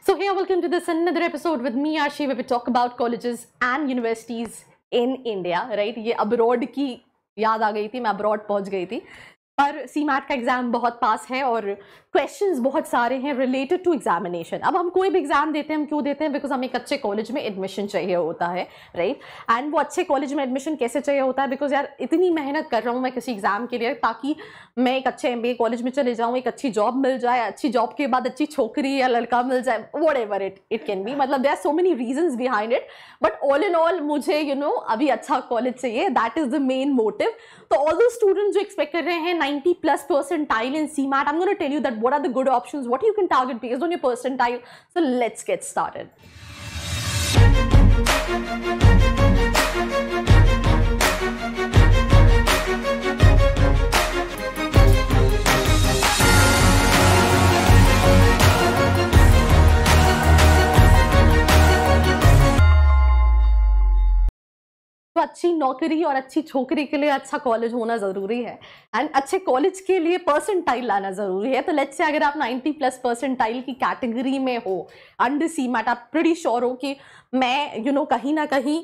So hey, welcome to this another episode with me Arshi, where we talk about colleges and universities in India, right? ये abroad की याद आ गई थी, मैं abroad पहुंच गई थी, पर CMAT का एग्जाम बहुत पास है और क्वेश्चंस बहुत सारे हैं रिलेटेड टू एग्जामिनेशन। अब हम कोई भी एग्जाम देते हैं, हम क्यों देते हैं? बिकॉज हमें एक अच्छे कॉलेज में एडमिशन चाहिए होता है, राइट? एंड वो अच्छे कॉलेज में एडमिशन कैसे चाहिए होता है? बिकॉज यार इतनी मेहनत कर रहा हूँ मैं किसी एग्जाम के लिए ताकि मैं एक अच्छे MBA कॉलेज में चले जाऊँ, एक अच्छी जॉब मिल जाए, अच्छी जॉब के बाद अच्छी छोकरी या लड़का मिल जाए, व्हाटएवर इट कैन बी। मतलब there are so many reasons behind it, but all in all मुझे अभी अच्छा कॉलेज चाहिए, that is the main motive. तो ऑल दो स्टूडेंट्स जो एक्सपेक्ट कर रहे हैं 90+ percentile in CMAT, I'm going to tell you that what are the good options, what you can target based on your percentile. So let's get started. तो अच्छी नौकरी और अच्छी छोकरी के लिए अच्छा कॉलेज होना जरूरी है, एंड अच्छे कॉलेज के लिए परसेंटाइल लाना जरूरी है। तो लेट्स से अगर आप 90+ परसेंटाइल की कैटेगरी में हो अंडर CMAT, आप प्रीटी श्योर हो कि मैं कहीं ना कहीं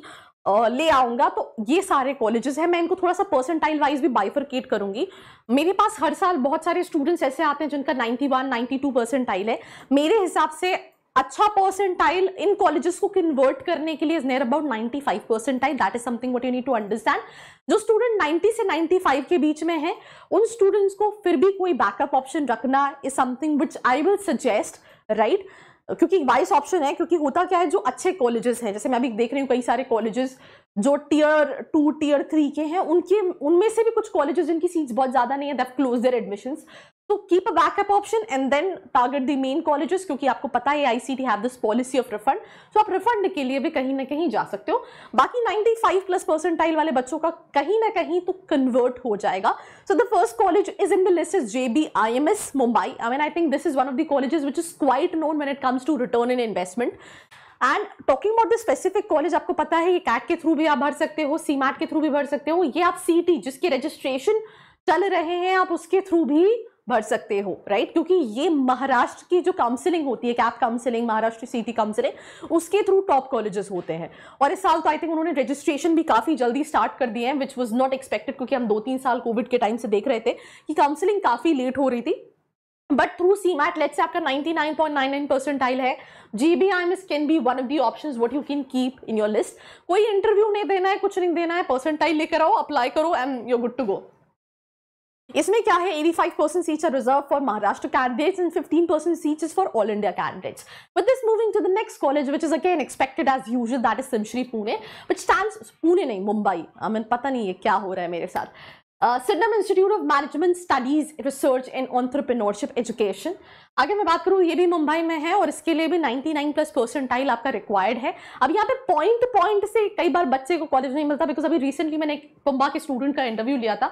ले आऊंगा, तो ये सारे कॉलेजेस हैं। मैं इनको थोड़ा सा परसेंटाइल वाइज भी बाइफरकेट करूंगी। मेरे पास हर साल बहुत सारे स्टूडेंट्स ऐसे आते हैं जिनका 91, 92 परसेंटाइल है। मेरे हिसाब से अच्छा परसेंटाइल इन कॉलेजेस को कन्वर्ट करने के लिए is near about 95 percentile. That is something what you need to understand. जो स्टूडेंट 90 से 95 के बीच में है, उन स्टूडेंट्स को फिर भी कोई बैकअप ऑप्शन रखना is something which I will suggest, right? क्योंकि वाइस ऑप्शन है, क्योंकि होता क्या है, जो अच्छे कॉलेजेस हैं, जैसे मैं अभी देख रही हूँ कई सारे कॉलेजेस जो Tier 2 Tier 3 के हैं, उनमें से भी कुछ कॉलेजेस जिनकी सीट्स बहुत ज्यादा नहीं है, दैट क्लोज देयर एडमिशंस। तो keep a backup option and then target the main colleges, क्योंकि आपको पता है ICT have this policy of refund, तो आप रिफंड के लिए भी कहीं ना कहीं जा सकते हो। बाकी 95+ परसेंटाइल वाले बच्चों का कहीं ना कहीं तो कन्वर्ट हो जाएगा। So the first college is in the list is JBIMS Mumbai. I mean, I think this is one of the colleges which is quite known when it comes to return in investment. And talking about the specific college, आपको पता है ये CAT के through भी आप भर सकते हो, CMAT के थ्रू भी भर सकते हो, ये आप CT जिसके रजिस्ट्रेशन चल रहे हैं आप उसके थ्रू भी भर सकते हो, राइट? क्योंकि ये महाराष्ट्र की जो काउंसलिंग होती है, CAT counselling, Maharashtra CT counselling, उसके थ्रू टॉप कॉलेजेस होते हैं। और इस साल तो आई थिंक उन्होंने रजिस्ट्रेशन भी काफी जल्दी स्टार्ट कर दिए हैं, विच वॉज नॉट एक्सपेक्टेड, क्योंकि हम 2-3 साल कोविड के टाइम से देख रहे थे कि काउंसलिंग काफी लेट हो रही थी। But through CMAT, let's say आपका 99.99 परसेंटाइल है, JBIMS can be one of the options what you can keep in your list. कोई इंटरव्यू नहीं देना है, कुछ नहीं देना है, परसेंटाइल लेकर आओ, अप्लाई करो and you are good to go. इसमें क्या है, 85% seats are reserved for Maharashtra candidates and 15% seats is for all India candidates. With this, moving to the next college, which is again expected as usual, that is Simshri Pune, which stands Pune नहीं, Mumbai. I mean, पता नहीं ये क्या हो रहा है मेरे साथ। Sydenham Institute of Management Studies, Research and Entrepreneurship Education. आगे मैं बात करूँ, ये भी मुंबई में है और इसके लिए भी 99+ परसेंटाइल आपका रिक्वायर्ड है। अब यहाँ पे पॉइंट से कई बार बच्चे को कॉलेज नहीं मिलता, बिकॉज अभी रिसेंटली मैंने एक पुंबा के स्टूडेंट का इंटरव्यू लिया था,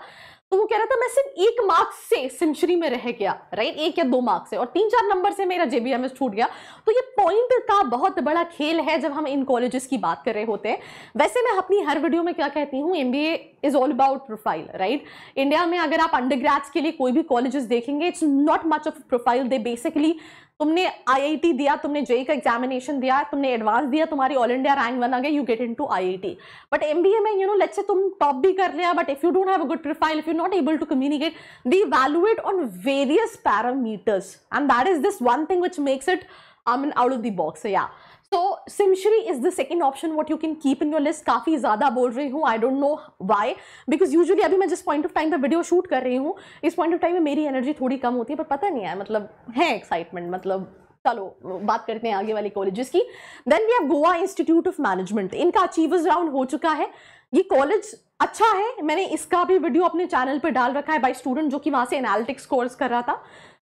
तो वो कह रहा था मैं सिर्फ 1 मार्क्स से सिमश्री में रह गया, राइट? 1 या 2 मार्क्स से, और 3-4 नंबर से मेरा JBIMS छूट गया। तो ये पॉइंट का बहुत बड़ा खेल है जब हम इन कॉलेजेस की बात कर रहे होते हैं। वैसे मैं अपनी हर वीडियो में क्या कहती हूँ, MBA is all about profile, right? India में अगर आप अंडरग्रेड्स के लिए कोई भी कॉलेजेस देखेंगे, it's not much of profile. They basically, तुमने IIT दिया, तुमने JEE का एग्जामिनेशन दिया, तुमने एडवांस दिया, तुम्हारी ऑल इंडिया रैंक 1 आ गई, you get into IIT। But MBA में लेट्स से तुम टॉप भी कर लिया, but if you don't have a good profile, if you not able to communicate, they evaluate on various parameters and that is this one thing which makes it out of the box. या So Simshri is the second option what you can keep in your list. काफी ज्यादा बोल रही हूँ, I don't know why, because usually अभी मैं जिस point of time पे वीडियो शूट कर रही हूँ, इस point of time में मेरी एनर्जी थोड़ी कम होती है, पर पता नहीं है, मतलब है एक्साइटमेंट। मतलब चलो बात करते हैं आगे वाले कॉलेजेस की। Then we have Goa institute of management, इनका अचीवर्स राउंड हो चुका है। ये कॉलेज अच्छा है, मैंने इसका भी वीडियो अपने चैनल पर डाल रखा है बाय स्टूडेंट जो कि वहां से एनालिटिक्स कोर्स कर रहा था।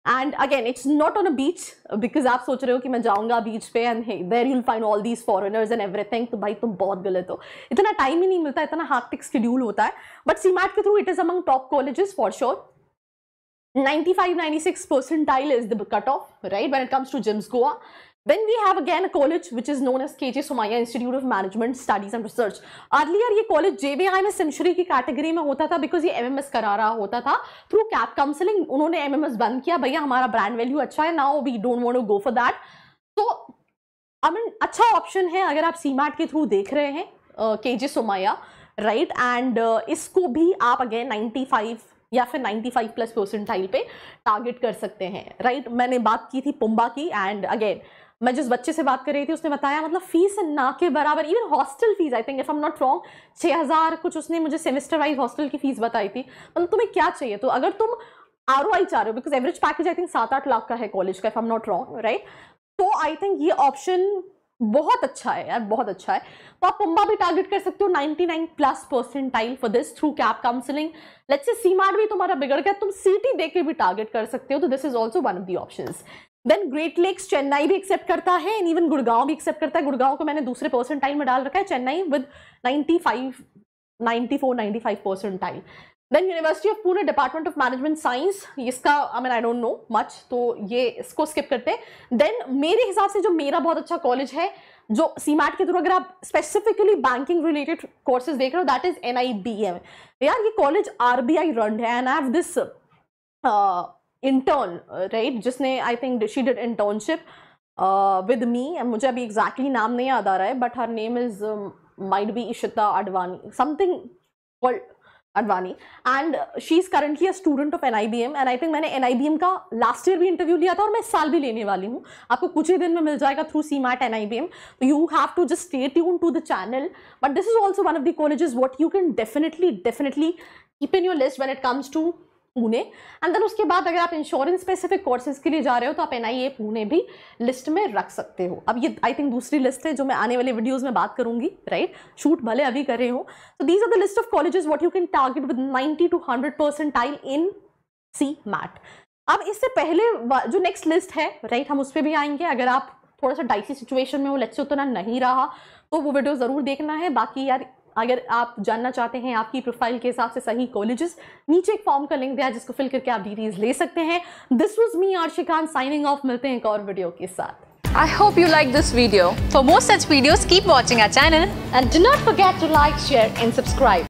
And again it's not on a beach, because आप सोच रहे हो कि मैं जाऊंगा बीच पे and there you will find all these foreigners and everything, तो भाई तुम बहुत गलत हो, इतना टाइम ही नहीं मिलता, इतना हैक्टिक शेड्यूल होता है। बट CMAT के through it is among top colleges for sure. 95-96 percentile is the cutoff, right, when it comes to GIMS Goa. Then we have again a college which is known as KJ Somaiya Institute of Management Studies and Research. Earlier ये college JBIMS सिमश्री की category में होता था because ये MMS करा रहा होता था थ्रू कैप काउंसलिंग। उन्होंने MMS बंद किया, भैया हमारा ब्रांड वैल्यू अच्छा है, now we don't want to go for that. तो आई मीन अच्छा ऑप्शन है अगर आप सीमैट के थ्रू देख रहे हैं केजे सोमाया, राइट, एंड इसको भी आप अगेन 95 या फिर 95 प्लस परसेंटाइल पे टारगेट कर सकते हैं, राइट। मैंने बात की थी पुम्बा की, एंड अगेन मैं जिस बच्चे से बात कर रही थी उसने बताया मतलब फीस ना के बराबर, even hostel fees I think if I am not wrong 6000 कुछ उसने मुझे सेमेस्टर वाइज हॉस्टल की फीस बताई थी। मतलब तुम्हें क्या चाहिए, तो अगर तुम ROI चाह रहे हो, because average package I think 7-8 lakh का है कॉलेज का, if I am not wrong, right, तो आई थिंक ये ऑप्शन बहुत अच्छा है यार, बहुत अच्छा है। तो आप पुम्बा भी टारगेट कर सकते हो 99 plus percentile for this through CAP counselling. Let's say सीमार्ट भी तुम्हारा बिगड़ गया, तुम सीटी दे के भी टारगेट कर सकते हो, तो this is also one of the options. Then great lakes Chennai भी एक्सेप्ट करता है, एंड इवन गुड़गांव भी एक्सेप्ट करता है। गुड़गांव को मैंने दूसरे परसेंटाइल में डाल रखा है, Chennai with 94-95 percentile. Then university of Pune department of management science, इसका I mean I don't know much, तो ये इसको स्किप करते हैं। देन मेरे हिसाब से जो मेरा बहुत अच्छा कॉलेज है जो सीमैट के थ्रू अगर आप स्पेसिफिकली बैंकिंग रिलेटेड कोर्सेज देख रहे हो, दैट इज NIBM। यार ये कॉलेज RBI रन है, and I have this intern, right, जिसने I think she did internship with me, मुझे अभी एग्जैक्टली नाम नहीं याद आ रहा है, but her name is might be Ishita Advani, something called Advani, and she is currently a student of NIBM, and I think मैंने NIBM का लास्ट ईयर भी इंटरव्यू लिया था, और मैं इस साल भी लेने वाली हूँ। आपको कुछ ही दिन में मिल जाएगा थ्रू सीमैट NIBM, तो you have to just stay tuned to the channel. But this is also one of the colleges what you can definitely keep in your list when it comes to Pune. And then उसके बाद अगर आप insurance specific courses के लिए जा रहे हो तो आप NIA पुणे भी लिस्ट में रख सकते हो। अब ये आई थिंक दूसरी लिस्ट है जो मैं आने वाले वीडियोस में बात करूंगी, राइट, शूट भले अभी कर रहे हो। तो these are the list of colleges what you can target with 90 to 100 percentile in CMAT. अब इससे पहले जो नेक्स्ट लिस्ट है, राइट, हम उस पर भी आएंगे। अगर आप थोड़ा सा डाइसी सिचुएशन में हो, लेट्स से उतना नहीं रहा, तो वो वीडियो जरूर देखना है। बाकी यार अगर आप जानना चाहते हैं आपकी प्रोफाइल के हिसाब से सही कॉलेजेस, नीचे एक फॉर्म का लिंक दिया है जिसको फिल करके आप डिटेल्स ले सकते हैं। This was me Arshikan signing off, मिलते हैं एक और वीडियो के साथ। I hope you like this video. For more such videos, keep watching our channel And do not forget to like, share and subscribe.